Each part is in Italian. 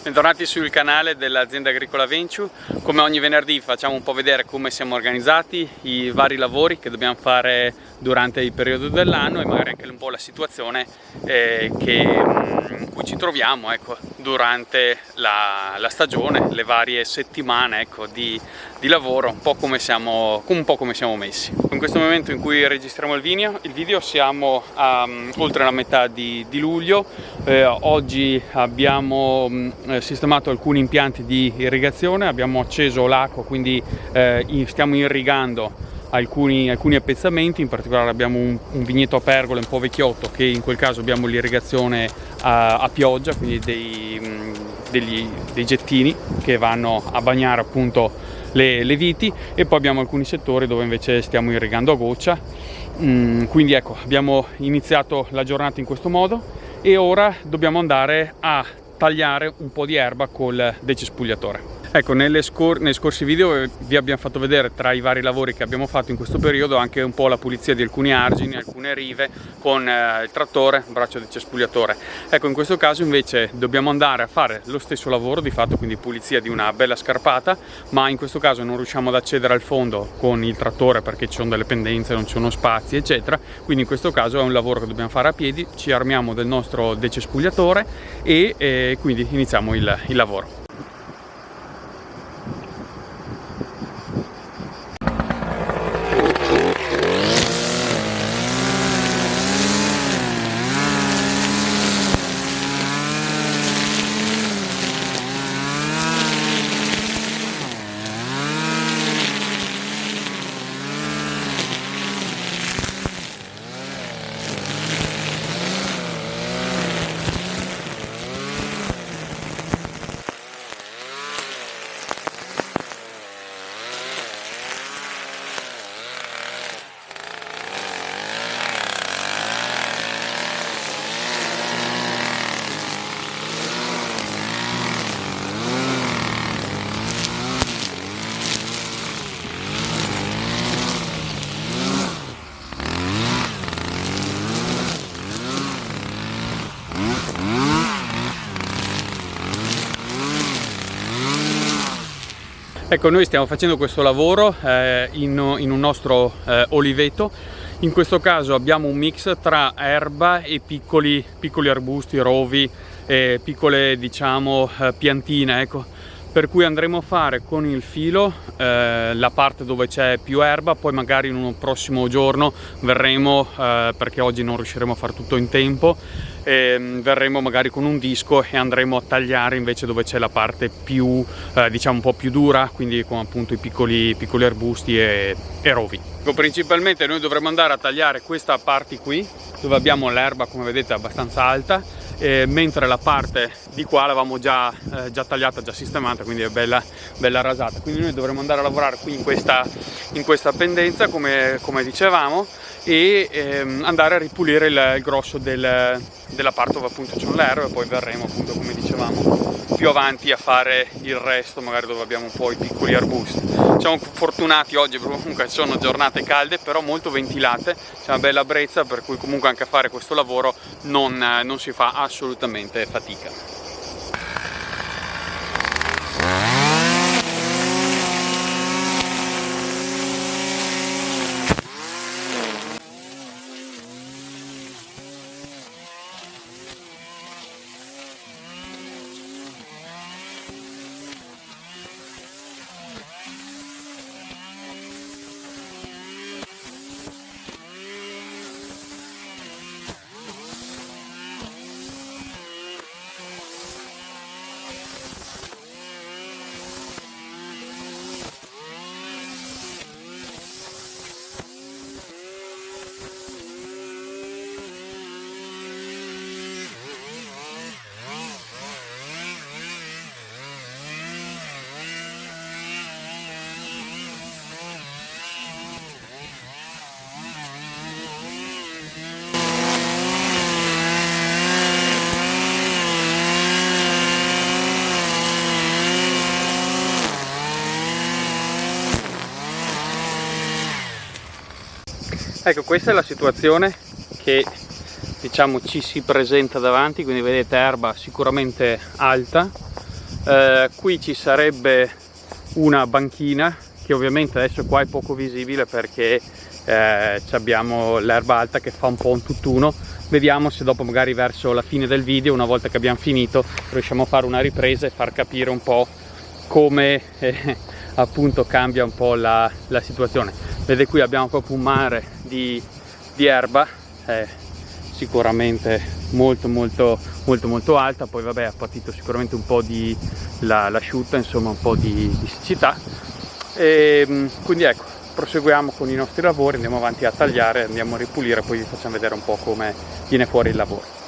Bentornati sul canale dell'azienda agricola Venture. Come ogni venerdì facciamo un po' vedere come siamo organizzati, i vari lavori che dobbiamo fare durante il periodo dell'anno e magari anche un po' la situazione in cui ci troviamo, ecco, durante la stagione, le varie settimane, ecco, di lavoro, un po' come siamo messi. In questo momento in cui registriamo il video siamo oltre la metà di luglio. Oggi abbiamo sistemato alcuni impianti di irrigazione, abbiamo acceso l'acqua, quindi stiamo irrigando alcuni appezzamenti. In particolare abbiamo un vigneto a pergole un po' vecchiotto, che in quel caso abbiamo l'irrigazione a pioggia, quindi dei gettini che vanno a bagnare appunto le viti, e poi abbiamo alcuni settori dove invece stiamo irrigando a goccia. Quindi ecco, abbiamo iniziato la giornata in questo modo e ora dobbiamo andare a tagliare un po' di erba col decespugliatore. Ecco, nei scorsi video vi abbiamo fatto vedere, tra i vari lavori che abbiamo fatto in questo periodo, anche un po' la pulizia di alcuni argini, alcune rive con il trattore, braccio decespugliatore. Ecco, in questo caso invece dobbiamo andare a fare lo stesso lavoro di fatto, quindi pulizia di una bella scarpata, ma in questo caso non riusciamo ad accedere al fondo con il trattore perché ci sono delle pendenze, non ci sono spazi eccetera, quindi in questo caso è un lavoro che dobbiamo fare a piedi. Ci armiamo del nostro decespugliatore e quindi iniziamo il lavoro. Ecco, noi stiamo facendo questo lavoro in un nostro oliveto. In questo caso abbiamo un mix tra erba e piccoli arbusti, rovi, piccole, diciamo, piantine, ecco. Per cui andremo a fare con il filo la parte dove c'è più erba, poi magari in un prossimo giorno verremo, perché oggi non riusciremo a fare tutto in tempo, verremo magari con un disco e andremo a tagliare invece dove c'è la parte più diciamo un po' più dura, quindi con appunto i piccoli arbusti e rovi. Principalmente noi dovremo andare a tagliare questa parte qui dove abbiamo l'erba, come vedete, abbastanza alta, mentre la parte di qua l'avevamo già tagliata, già sistemata, quindi è bella rasata. Quindi noi dovremo andare a lavorare qui in questa pendenza, come dicevamo, e andare a ripulire il grosso della parte dove appunto c'è l'erba, e poi verremo appunto, come dicevamo, più avanti a fare il resto, magari dove abbiamo un po' i piccoli arbusti. Siamo fortunati oggi perché comunque sono giornate calde però molto ventilate, c'è una bella brezza, per cui comunque anche a fare questo lavoro non si fa assolutamente fatica. Ecco, questa è la situazione che diciamo ci si presenta davanti, quindi vedete erba sicuramente alta, Qui ci sarebbe una banchina che ovviamente adesso qua è poco visibile perché abbiamo l'erba alta che fa un po' un tutt'uno. Vediamo se dopo, magari verso la fine del video, una volta che abbiamo finito, riusciamo a fare una ripresa e far capire un po' come appunto cambia un po' la situazione. Vede, qui abbiamo proprio un mare di erba, sicuramente molto alta. Poi vabbè, ha partito sicuramente un po' di l'asciutta, insomma un po' di siccità, e quindi ecco, proseguiamo con i nostri lavori, andiamo avanti a tagliare, andiamo a ripulire, poi vi facciamo vedere un po' come viene fuori il lavoro.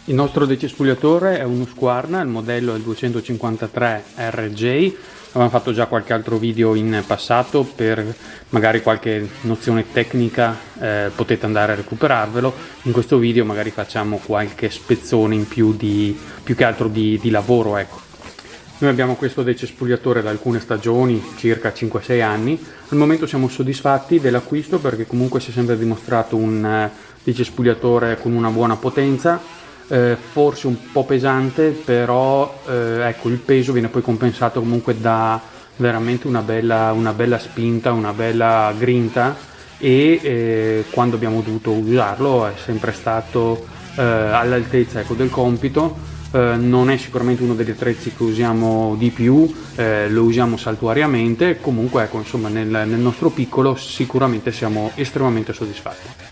Il nostro decespugliatore è uno Squarna, il modello è il 253 RJ. Avevamo fatto già qualche altro video in passato, per magari qualche nozione tecnica potete andare a recuperarvelo. In questo video magari facciamo qualche spezzone in più, più che altro di lavoro, ecco. Noi abbiamo questo decespugliatore da alcune stagioni, circa 5-6 anni. Al momento siamo soddisfatti dell'acquisto perché comunque si è sempre dimostrato un decespugliatore con una buona potenza. Forse un po' pesante, però ecco, il peso viene poi compensato comunque da veramente una bella spinta, una bella grinta, e quando abbiamo dovuto usarlo è sempre stato all'altezza, ecco, del compito. Non è sicuramente uno degli attrezzi che usiamo di più, lo usiamo saltuariamente, comunque ecco, insomma, nel nostro piccolo sicuramente siamo estremamente soddisfatti.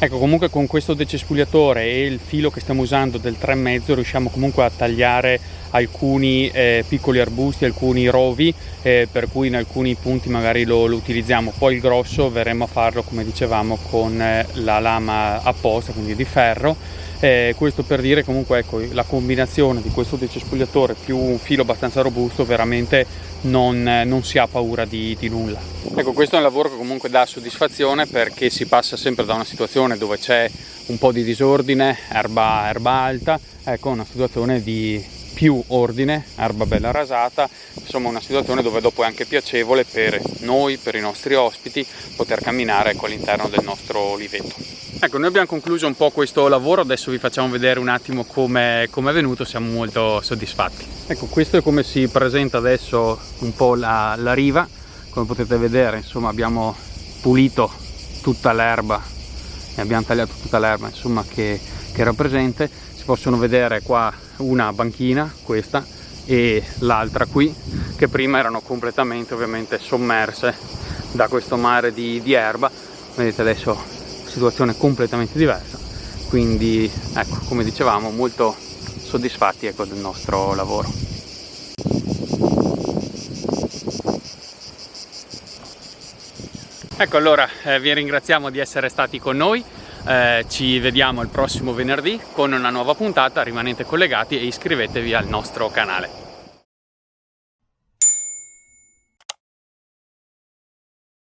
Ecco, comunque con questo decespugliatore e il filo che stiamo usando del 3,5 riusciamo comunque a tagliare alcuni piccoli arbusti, alcuni rovi, per cui in alcuni punti magari lo utilizziamo. Poi il grosso verremo a farlo, come dicevamo, con la lama apposta, quindi di ferro. Questo per dire comunque, ecco, la combinazione di questo decespugliatore più un filo abbastanza robusto veramente non si ha paura di nulla. Ecco, questo è un lavoro che comunque dà soddisfazione, perché si passa sempre da una situazione dove c'è un po' di disordine, erba alta, ecco, una situazione di più ordine, erba bella rasata, insomma una situazione dove dopo è anche piacevole per noi, per i nostri ospiti, poter camminare, ecco, all'interno del nostro oliveto. Ecco, noi abbiamo concluso un po' questo lavoro, adesso vi facciamo vedere un attimo come è venuto, siamo molto soddisfatti. Ecco, questo è come si presenta adesso un po' la riva, come potete vedere, insomma abbiamo pulito tutta l'erba e abbiamo tagliato tutta l'erba, insomma, che era presente. Si possono vedere qua una banchina, questa, e l'altra qui, che prima erano completamente ovviamente sommerse da questo mare di erba. Vedete adesso situazione completamente diversa, quindi ecco, come dicevamo, molto soddisfatti, ecco, del nostro lavoro. Ecco, allora vi ringraziamo di essere stati con noi, ci vediamo il prossimo venerdì con una nuova puntata, rimanete collegati e iscrivetevi al nostro canale.